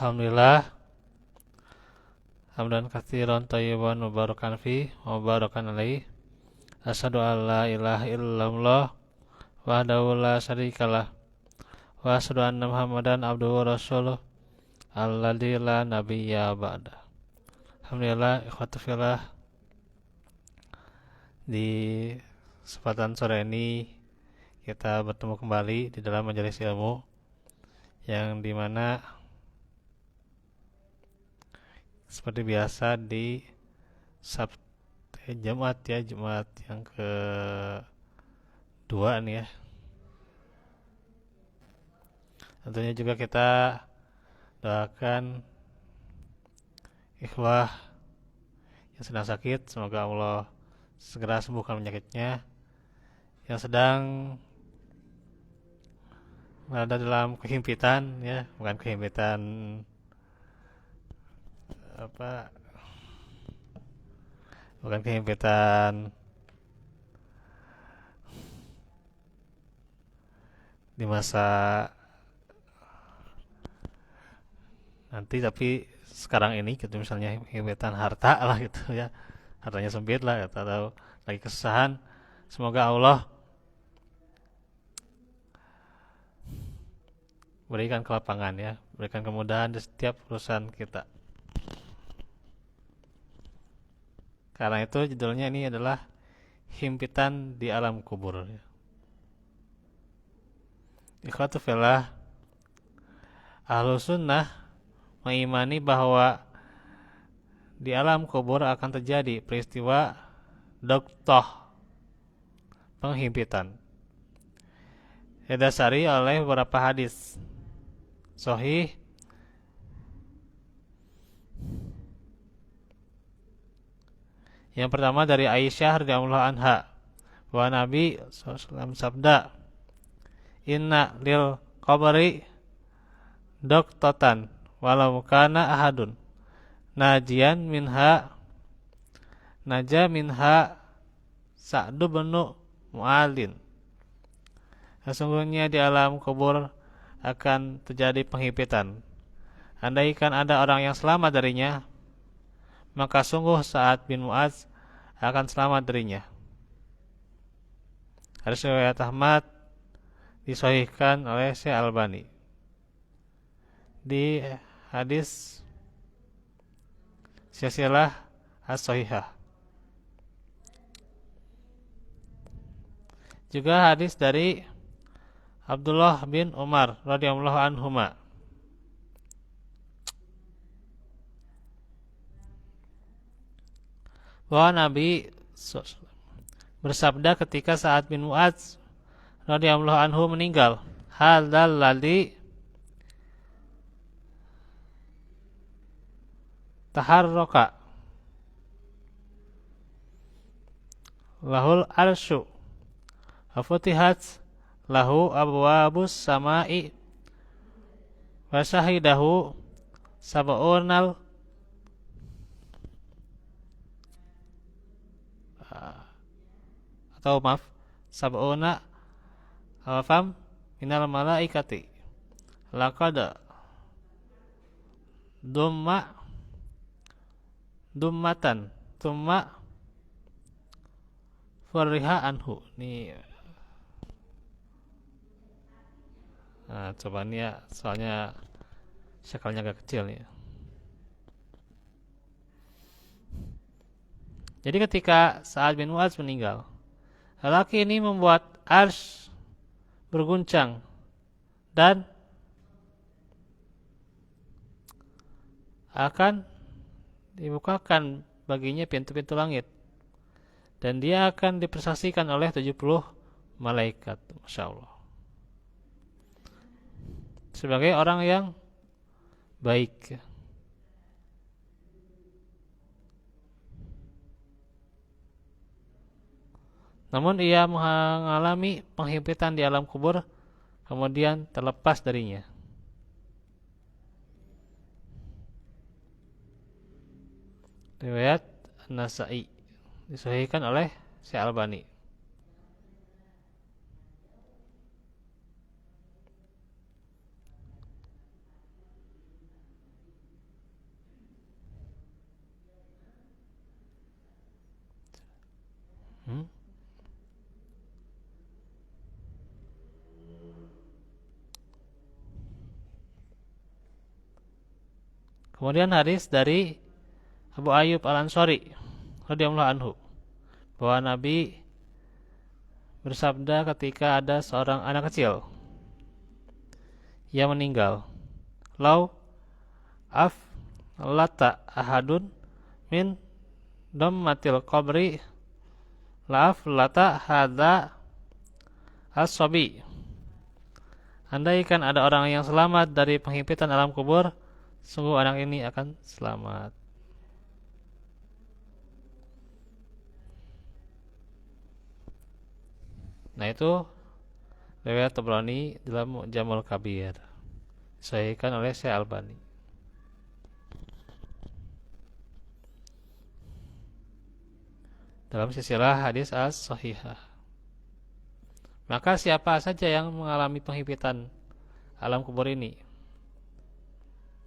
Alhamdulillah, hamdan katsiran thayyiban mubarakan fi mubarakan alaih. Asyhadu an la ilaha illallah wahdahu la syarikalah wa asyhadu anna Muhammadan abduhu wa rasuluh alladzi la nabiyya ba'da. Alhamdulillah, ikhwatu fillah, di kesempatan sore ini kita bertemu kembali di dalam majelis ilmu yang dimana seperti biasa di Jumat yang kedua nih ya. Tentunya juga kita doakan ikhwah yang sedang sakit, semoga Allah segera sembuhkan penyakitnya. Yang sedang berada dalam kehimpitan ya, bukan kehimpitan bukan kehimpitan di masa nanti, tapi sekarang ini gitu, misalnya kehimpitan harta lah gitu ya, hartanya sempit lah gitu, atau lagi kesusahan, semoga Allah berikan kelapangan ya, berikan kemudahan di setiap urusan kita. Karena itu judulnya ini adalah himpitan di alam kubur. Ikhwatu fillah, ahlu sunnah mengimani bahwa di alam kubur akan terjadi peristiwa doktoh, penghimpitan. Didasari oleh beberapa hadis sahih yang pertama dari Aisyah radhiyallahu anha, bahwa Nabi SAW sabda, inna lil qabri doktotan walau kana ahadun najian minha naja minha Sa'du bin Mu'alin. Sesungguhnya di alam kubur akan terjadi penghimpitan. Andaikan ada orang yang selamat darinya, maka sungguh Sa'ad bin Mu'adz akan selamat darinya. Hadis riwayat Ahmad, disahihkan oleh Syekh Albani. Di hadis silsilah as-sahihah. Juga hadis dari Abdullah bin Umar radhiyallahu anhuma, bahwa Nabi bersabda ketika Sa'ad bin Mu'adz radhiyallahu anhu meninggal, hadzal ladzi taharraka lahul arsyu wa futihat lahu abwabus samai wa syahidahu sab'unal atau maaf sab'una alfam minal malaikati laqad dummatan thumma fariha anhu. Nih, coba nih ya, soalnya skalanya agak kecil nih. Jadi ketika Sa'ad bin Mu'adz meninggal, lelaki ini membuat arsy berguncang dan akan dibukakan baginya pintu-pintu langit, dan dia akan dipersaksikan oleh 70 malaikat, Masya Allah, sebagai orang yang baik. Namun ia mengalami penghimpitan di alam kubur, kemudian terlepas darinya. Riwayat An-Nasa'i, disahihkan oleh Syekh Albani. Kemudian hadis dari Abu Ayyub Al-Ansari radhiyallahu anhu bahwa Nabi bersabda ketika ada seorang anak kecil yang meninggal, "Lau af lata ahadun min dammatil qabri la af lata hadza as-sabi." Andaikan ada orang yang selamat dari penghimpitan alam kubur, sungguh anak ini akan selamat. Nah, itu riwayat Tabrani dalam Mu'jamul Kabir, disahihkan oleh Syekh Albani. Dalam silsilah hadis as-sahihah. Maka siapa saja yang mengalami penghimpitan alam kubur ini?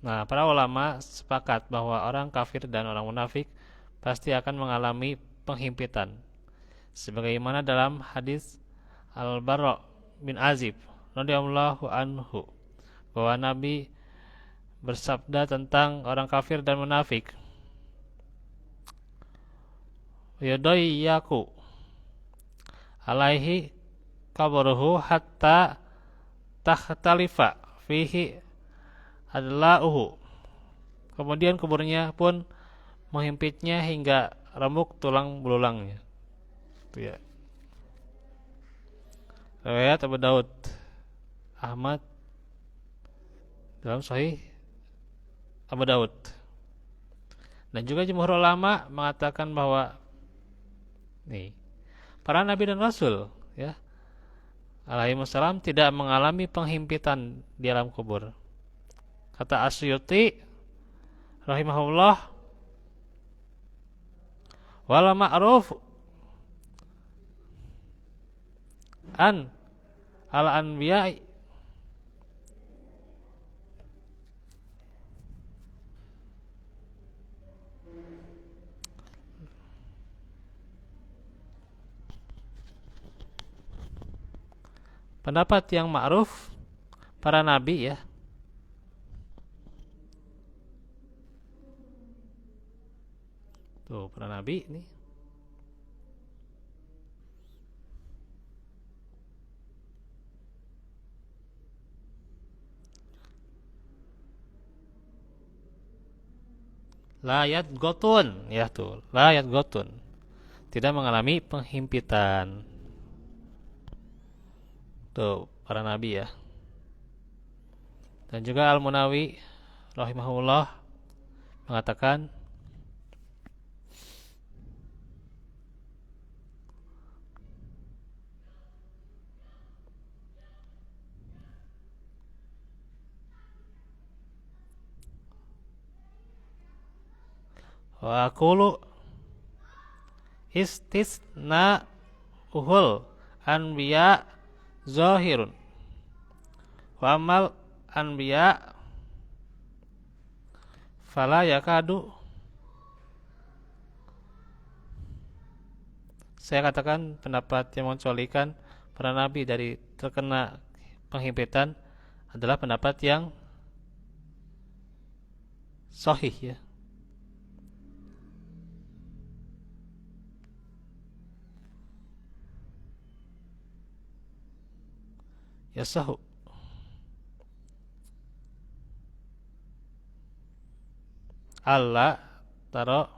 Nah, para ulama sepakat bahwa orang kafir dan orang munafik pasti akan mengalami penghimpitan. Sebagaimana dalam hadis Al-Bara' bin Azib radhiyallahu anhu bahwa Nabi bersabda tentang orang kafir dan munafik, "Yadayyaku alaihi qabruhu hatta takhtalifa fihi adla'uhu." Kemudian kuburnya pun menghimpitnya hingga remuk tulang belulangnya. Itu ya. Riwayat Abu Daud, Ahmad dalam Sahih Abu Daud. Dan juga jumhur ulama mengatakan bahwa para nabi dan rasul ya alaihissalam tidak mengalami penghimpitan di alam kubur. Kata Asyuti rahimahullah, wala ma'ruf an al-anbiya pendapat yang ma'ruf para nabi ya, tuh para nabi nih, layat gotun ya, tuh layat gotun, tidak mengalami penghimpitan. Tuh para nabi ya. Dan juga Al-Munawi rahimahullah mengatakan wa aqulu istisna uhul anbiya zahirun wa amal anbiya fala yakadu. Saya katakan pendapat yang mencualikan para nabi dari terkena penghimpitan adalah pendapat yang sahih ya. Yasahu. Allah taro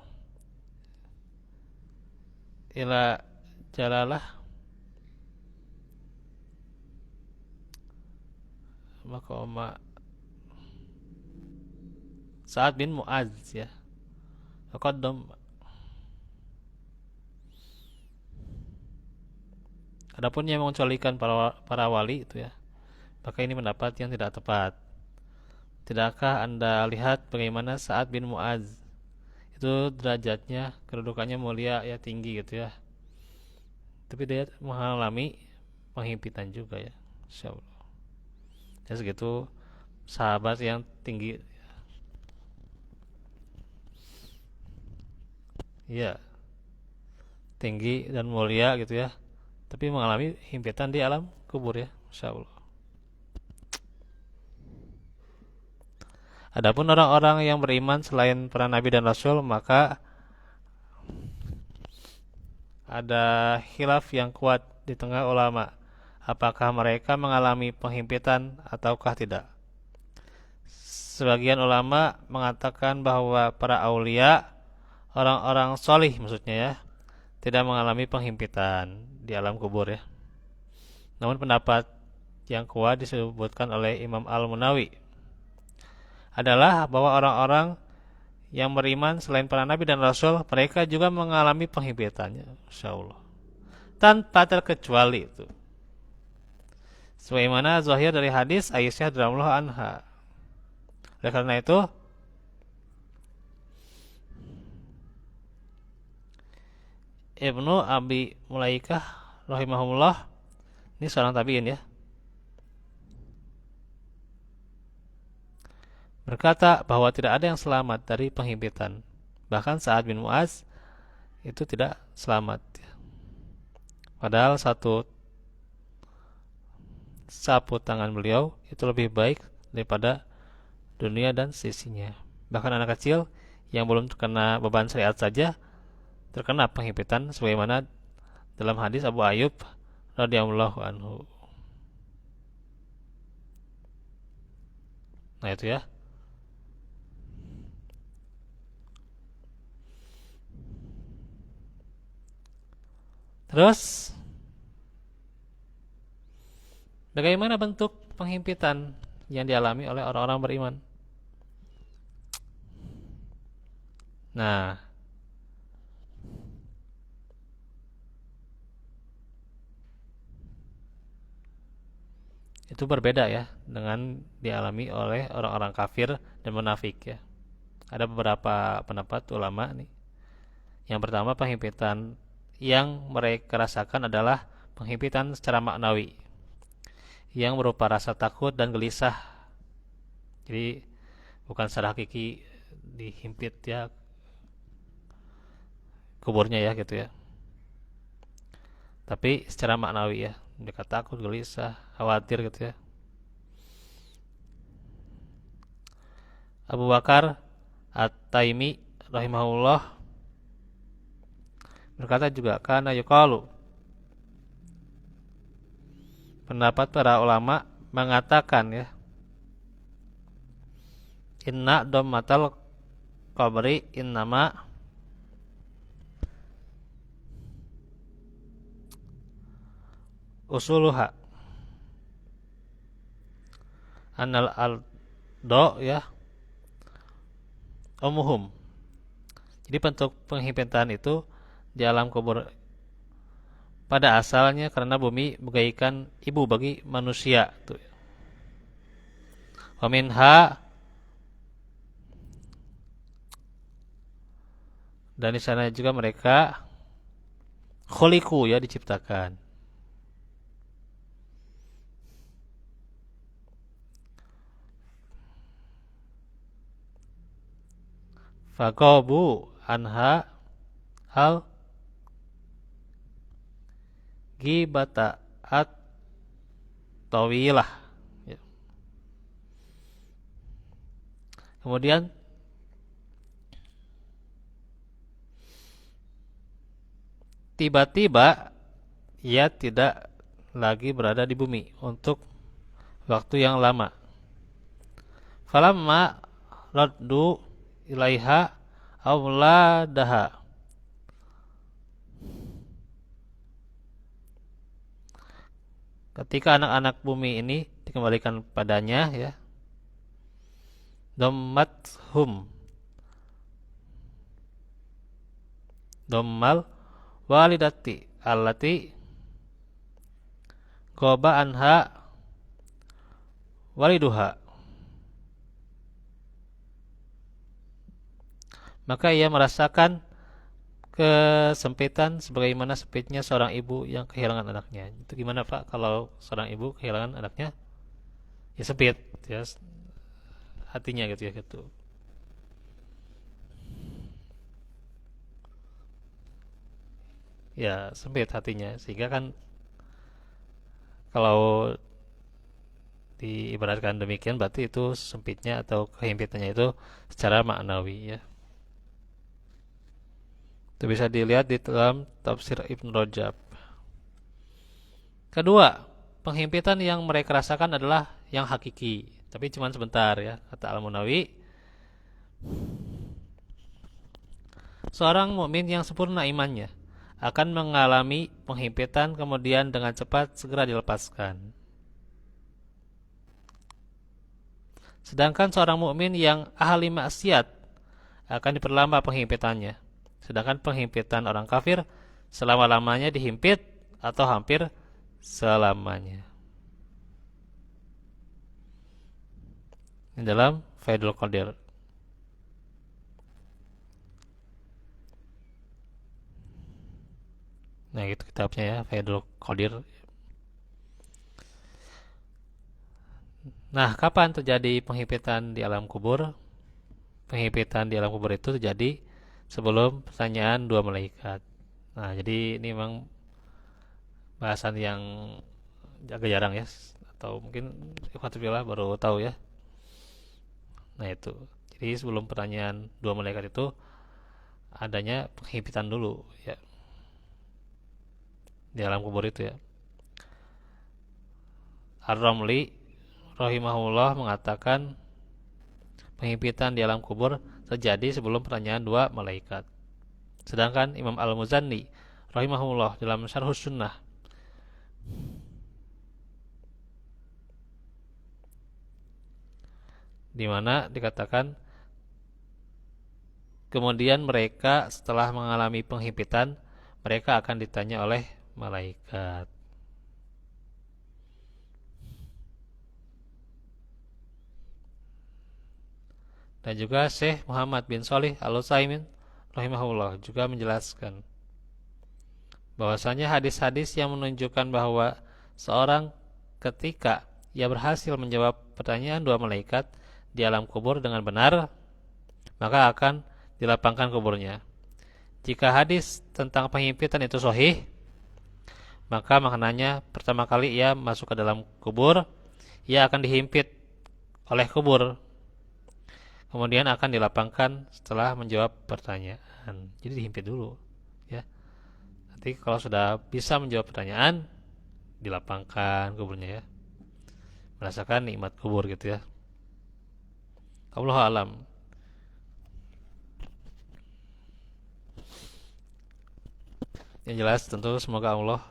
ila jalalah maqama Sa'ad bin Mu'adz ya. Taqaddam. Adapun yang mengecualikan para wali itu ya, maka ini pendapat yang tidak tepat. Tidakkah Anda lihat bagaimana Sa'ad bin Mu'adz itu derajatnya, kedudukannya mulia ya, tinggi gitu ya, tapi dia mengalami penghimpitan juga ya, insyaallah. Ya segitu sahabat yang tinggi ya, tinggi dan mulia gitu ya, tapi mengalami himpitan di alam kubur ya, insyaallah. Adapun orang-orang yang beriman selain para nabi dan rasul, maka ada khilaf yang kuat di tengah ulama. Apakah mereka mengalami penghimpitan ataukah tidak? Sebagian ulama mengatakan bahwa para aulia, orang-orang solih maksudnya ya, tidak mengalami penghimpitan di alam kubur ya. Namun pendapat yang kuat disebutkan oleh Imam Al-Munawi adalah bahwa orang-orang yang beriman selain para nabi dan rasul, mereka juga mengalami penghimpitannya, insyaallah, tanpa terkecuali itu. Sebagaimana zahir dari hadis Aisyah radhiyallahu anha. Oleh karena itu, Ibnu Abi Mulaikah rahimahullah, ini seorang tabi'in ya, berkata bahwa tidak ada yang selamat dari penghimpitan. Bahkan Sa'ad bin Mu'az itu tidak selamat. Padahal satu sapu tangan beliau itu lebih baik daripada dunia dan sisinya. Bahkan anak kecil yang belum terkena beban syariat saja terkena penghimpitan, sebagaimana dalam hadis Abu Ayyub radhiyallahu anhu. Nah itu ya. Terus bagaimana bentuk penghimpitan yang dialami oleh orang-orang beriman? Nah, itu berbeda ya dengan dialami oleh orang-orang kafir dan munafik ya. Ada beberapa pendapat ulama nih. Yang pertama, penghimpitan yang mereka rasakan adalah penghimpitan secara maknawi, yang berupa rasa takut dan gelisah. Jadi bukan secara hakiki dihimpit ya kuburnya ya gitu ya, tapi secara maknawi ya, mereka takut, gelisah, khawatir gitu ya. Abu Bakar At-Taimi rahimahullah berkata juga, karena yuqalu, pendapat para ulama mengatakan ya, inna dommatal qabri innama usuluha anal aldo ya umuhum. Jadi bentuk penghimpitan itu di alam kubur pada asalnya karena bumi bagaikan ibu bagi manusia tuh. Wa minha, dan di sana juga mereka khuliqu ya, diciptakan. Faqabu anha al gibata at tawilah ya. Kemudian tiba-tiba ia tidak lagi berada di bumi untuk waktu yang lama. Falamma raddu ilaiha auladaha, ketika anak-anak bumi ini dikembalikan padanya ya, dommathum, dommal walidati allati qaba anha waliduha, maka ia merasakan kesempitan sebagaimana sempitnya seorang ibu yang kehilangan anaknya. Itu gimana Pak kalau seorang ibu kehilangan anaknya? Ya sempit ya hatinya gitu ya gitu. Ya sempit hatinya, sehingga kan kalau diibaratkan demikian, berarti itu sempitnya atau kehimpitannya itu secara maknawi ya. Itu bisa dilihat di dalam tafsir Ibn Rajab. Kedua, penghimpitan yang mereka rasakan adalah yang hakiki, tapi cuma sebentar ya. Kata Al-Munawi, seorang mukmin yang sempurna imannya akan mengalami penghimpitan kemudian dengan cepat segera dilepaskan. Sedangkan seorang mukmin yang ahli maksiat akan diperlama penghimpitannya. Sedangkan penghimpitan orang kafir selama-lamanya dihimpit atau hampir selamanya. Ini dalam Faidul Qadir. Nah, itu kitabnya ya, Faidul Qadir. Nah, kapan terjadi penghimpitan di alam kubur? Penghimpitan di alam kubur itu terjadi sebelum pertanyaan dua malaikat. Nah, jadi ini memang bahasan yang agak jarang ya, atau mungkin ikhwatulillah baru tahu ya. Nah, itu. Jadi sebelum pertanyaan dua malaikat itu adanya penghimpitan dulu ya di alam kubur itu ya. Ar-Ramli rahimahullah mengatakan penghimpitan di alam kubur terjadi sebelum pertanyaan dua malaikat. Sedangkan Imam Al-Muzanni rahimahullah dalam Syarhus Sunnah di mana dikatakan kemudian mereka setelah mengalami penghimpitan mereka akan ditanya oleh malaikat. Dan juga Syekh Muhammad bin Shalih Al-Utsaimin rahimahullah juga menjelaskan bahwasanya hadis-hadis yang menunjukkan bahwa seorang ketika ia berhasil menjawab pertanyaan dua malaikat di alam kubur dengan benar, maka akan dilapangkan kuburnya. Jika hadis tentang penghimpitan itu sahih, maka maknanya pertama kali ia masuk ke dalam kubur, ia akan dihimpit oleh kubur. Kemudian akan dilapangkan setelah menjawab pertanyaan. Jadi dihimpit dulu, ya. Nanti kalau sudah bisa menjawab pertanyaan, dilapangkan kuburnya ya. Merasakan nikmat kubur gitu ya. Allahu a'lam. Yang jelas tentu semoga Allah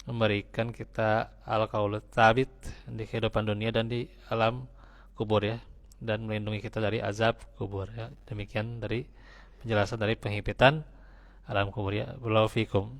memberikan kita al-qaul tsabit di kehidupan dunia dan di alam kubur ya, dan melindungi kita dari azab kubur ya. Demikian dari penjelasan dari penghimpitan alam kubur ya. Barakallahu fikum.